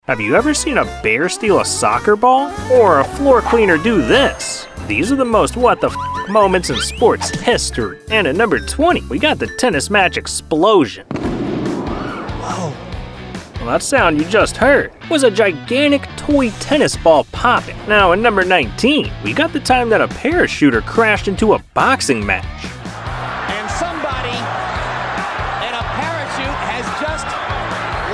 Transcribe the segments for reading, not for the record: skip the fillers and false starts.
Have you ever seen a bear steal a soccer ball? Or a floor cleaner do this? These are the most what the f moments in sports history. And at number 20, we got the tennis match explosion. Whoa. Well, that sound you just heard was a gigantic toy tennis ball popping. Now at number 19, we got the time that a parachuter crashed into a boxing match. And somebody in a parachute has just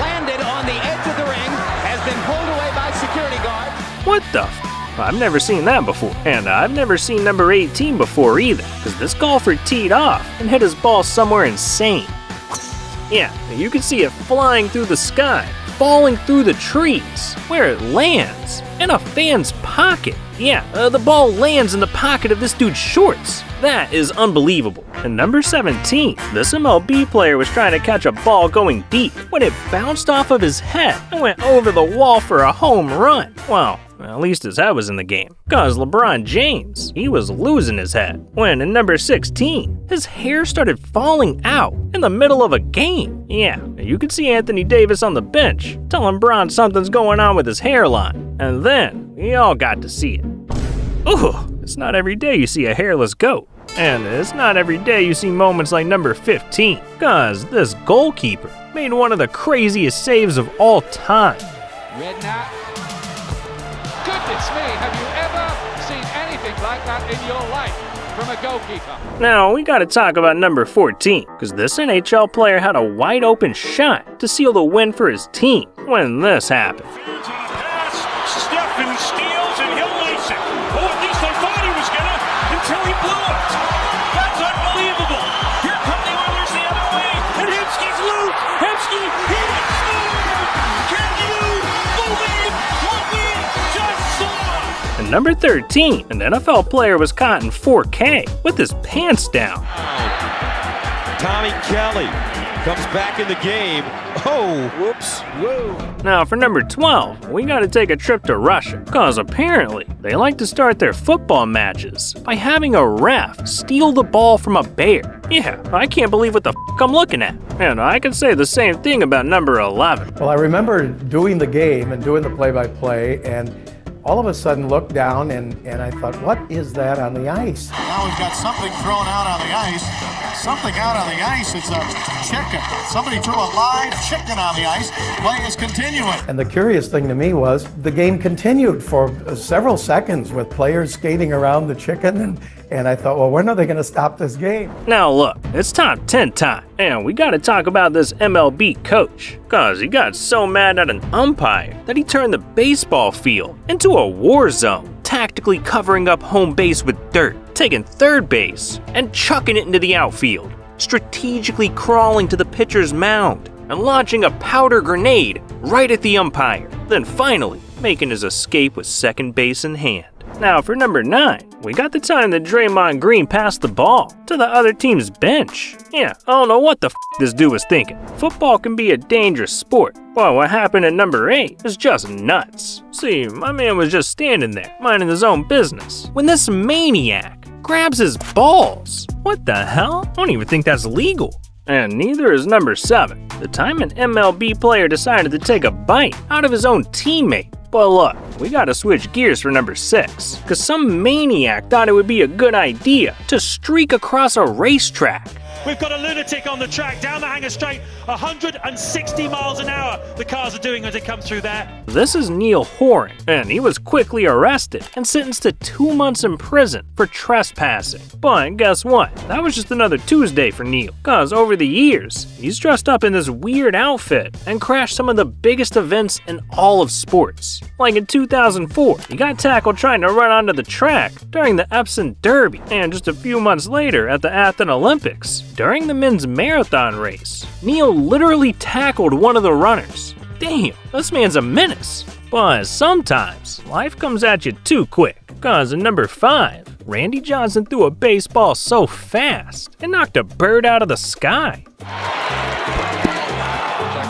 landed on the edge of the ring, has been pulled away by security guards. What the f? I've never seen that before. And I've never seen number 18 before either, because this golfer teed off and hit his ball somewhere insane. Yeah, you can see it flying through the sky, falling through the trees, where it lands, in a fan's pocket. Yeah, the ball lands in the pocket of this dude's shorts. That is unbelievable. And number 17, this MLB player was trying to catch a ball going deep when it bounced off of his head and went over the wall for a home run. Well, at least his head was in the game. Cause LeBron James, he was losing his head. When in number 16, his hair started falling out in the middle of a game. Yeah, you could see Anthony Davis on the bench telling Bron something's going on with his hairline. And then we all got to see it. Ooh, it's not every day you see a hairless goat. And it's not every day you see moments like number 15. Cause this goalkeeper made one of the craziest saves of all time. Redknapp. Goodness me, have you ever seen anything like that in your life from a goalkeeper? Now, we gotta talk about number 14, because this NHL player had a wide open shot to seal the win for his team when this happened. Stephen steals and he'll lace it. Oh, at least I thought he was gonna until he blew it. That's unbelievable. Here come the Oilers the other way, and Hemsky's loose. Hemsky, he scored! Can you believe what we just saw? And number 13, an NFL player was caught in 4K with his pants down. Tommy Kelly comes back in the game. Oh, whoops, whoa. Now for number 12, we gotta take a trip to Russia, cause apparently they like to start their football matches by having a ref steal the ball from a bear. Yeah, I can't believe what the f I'm looking at. And I can say the same thing about number 11. Well, I remember doing the game and doing the play-by-play, and all of a sudden looked down and I thought, what is that on the ice? Now we've got something thrown out on the ice. Something out on the ice. It's a chicken. Somebody threw a live chicken on the ice. Play is continuing. And the curious thing to me was the game continued for several seconds with players skating around the chicken, and I thought, well, when are they going to stop this game? Now look, it's top 10 time, and we gotta talk about this MLB coach, cause he got so mad at an umpire that he turned the baseball field into a war zone, tactically covering up home base with dirt, taking third base and chucking it into the outfield, strategically crawling to the pitcher's mound and launching a powder grenade right at the umpire, then finally making his escape with second base in hand. Now for number 9, we got the time that Draymond Green passed the ball to the other team's bench. Yeah, I don't know what the f this dude was thinking. Football can be a dangerous sport, but what happened at number 8 is just nuts. See, my man was just standing there, minding his own business, when this maniac grabs his balls. What the hell? I don't even think that's legal. And neither is number 7, the time an MLB player decided to take a bite out of his own teammate. But look, we gotta switch gears for number 6, cause some maniac thought it would be a good idea to streak across a racetrack. We've got a lunatic on the track down the Hanger Straight, 160 miles an hour. The cars are doing as it comes through there. This is Neil Horan, and he was quickly arrested and sentenced to 2 months in prison for trespassing. But guess what? That was just another Tuesday for Neil, cause over the years, he's dressed up in this weird outfit and crashed some of the biggest events in all of sports. Like in 2004, he got tackled trying to run onto the track during the Epsom Derby, and just a few months later at the Athens Olympics, during the men's marathon race, Neil literally tackled one of the runners. Damn, this man's a menace. But sometimes, life comes at you too quick. Cause in number 5, Randy Johnson threw a baseball so fast, it knocked a bird out of the sky.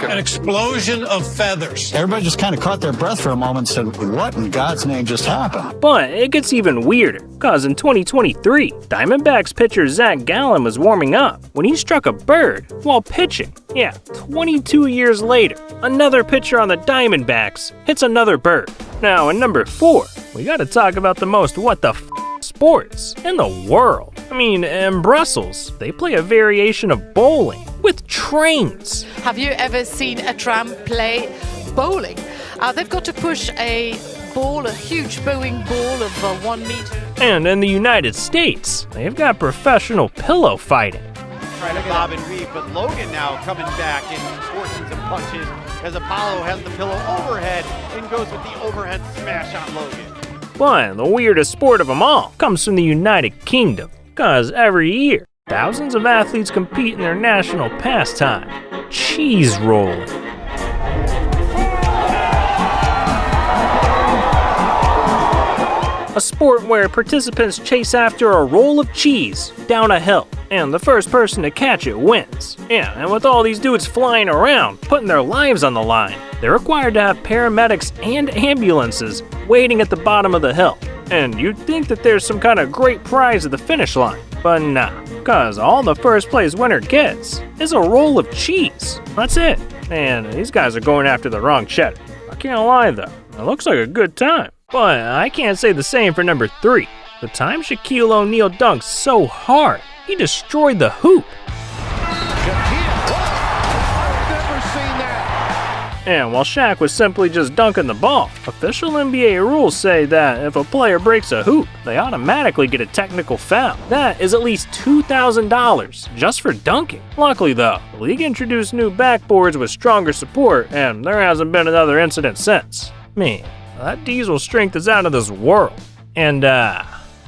And an explosion of feathers. Everybody just kind of caught their breath for a moment and said, what in God's name just happened? But it gets even weirder, cause in 2023, Diamondbacks pitcher Zach Gallen was warming up when he struck a bird while pitching. Yeah, 22 years later, another pitcher on the Diamondbacks hits another bird. Now, in number 4, we gotta talk about the most what the f sports in the world. I mean, in Brussels, they play a variation of bowling with trains. Have you ever seen a tram play bowling? They've got to push a ball, a huge bowling ball of 1 meter. And in the United States, they've got professional pillow fighting. Trying to bob and weave, but Logan now coming back and forcing some punches as Apollo has the pillow overhead and goes with the overhead smash on Logan. But the weirdest sport of them all comes from the United Kingdom, cause every year, thousands of athletes compete in their national pastime, cheese rolling. A sport where participants chase after a roll of cheese down a hill, and the first person to catch it wins. Yeah, and with all these dudes flying around, putting their lives on the line, they're required to have paramedics and ambulances waiting at the bottom of the hill. And you'd think that there's some kind of great prize at the finish line, but nah, cause all the first place winner gets is a roll of cheese. That's it. And these guys are going after the wrong cheddar. I can't lie though, it looks like a good time. But I can't say the same for number 3. The time Shaquille O'Neal dunked so hard, he destroyed the hoop. And while Shaq was simply just dunking the ball, official NBA rules say that if a player breaks a hoop, they automatically get a technical foul. That is at least $2,000 just for dunking. Luckily though, the league introduced new backboards with stronger support, and there hasn't been another incident since. Man, that diesel strength is out of this world. And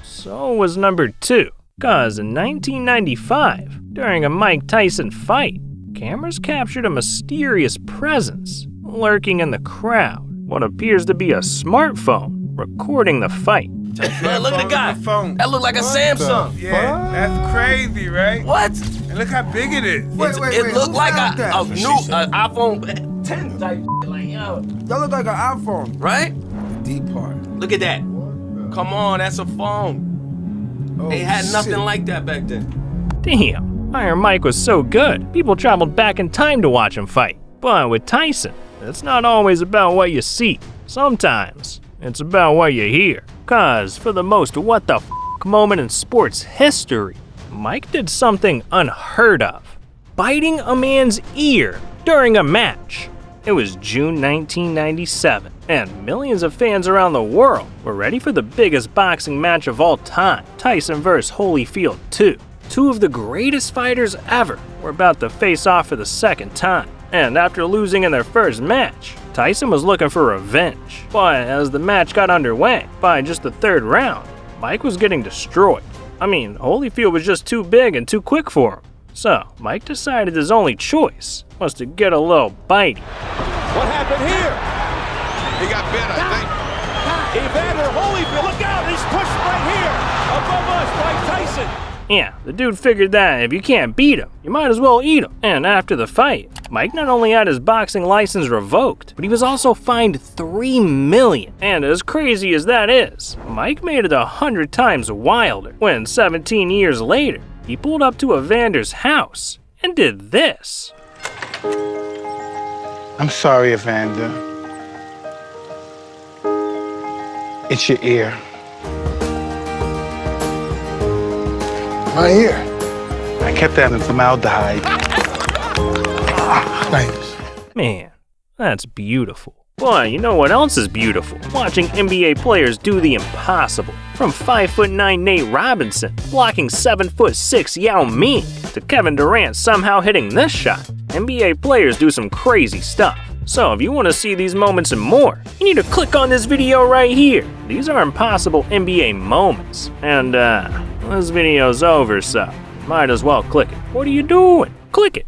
so was number 2. Cause in 1995, during a Mike Tyson fight, cameras captured a mysterious presence lurking in the crowd. What appears to be a smartphone recording the fight. Man, look at the guy. That look like a Samsung. Yeah, that's crazy, right? What? And look how big it is. It looked like a new iPhone 10 type. Like, yo. That look like an iPhone. Right? The D part. Look at that. Come on, that's a phone. They had nothing like that back then. Damn, Iron Mike was so good, people traveled back in time to watch him fight. But with Tyson, it's not always about what you see. Sometimes, it's about what you hear. Cause for the most what the f*** moment in sports history, Mike did something unheard of. Biting a man's ear during a match. It was June 1997, and millions of fans around the world were ready for the biggest boxing match of all time, Tyson vs. Holyfield 2. Two of the greatest fighters ever were about to face off for the second time. And after losing in their first match, Tyson was looking for revenge. But as the match got underway, by just the 3rd round, Mike was getting destroyed. I mean, Holyfield was just too big and too quick for him. So, Mike decided his only choice was to get a little bitey. What happened here? He got bit, I think. Evander Holyfield, look out, he's pushed right here, above us by Tyson. Yeah, the dude figured that if you can't beat him, you might as well eat him. And after the fight, Mike not only had his boxing license revoked, but he was also fined $3 million. And as crazy as that is, Mike made it 100 times wilder when 17 years later, he pulled up to Evander's house and did this. I'm sorry, Evander. It's your ear. My ear. I kept that in formaldehyde. Thanks. Man, that's beautiful. Boy, you know what else is beautiful? Watching NBA players do the impossible. From 5'9" Nate Robinson blocking 7'6" Yao Ming to Kevin Durant somehow hitting this shot. NBA players do some crazy stuff. So if you want to see these moments and more, you need to click on this video right here. These are impossible NBA moments. And this video's over, so might as well click it. What are you doing? Click it.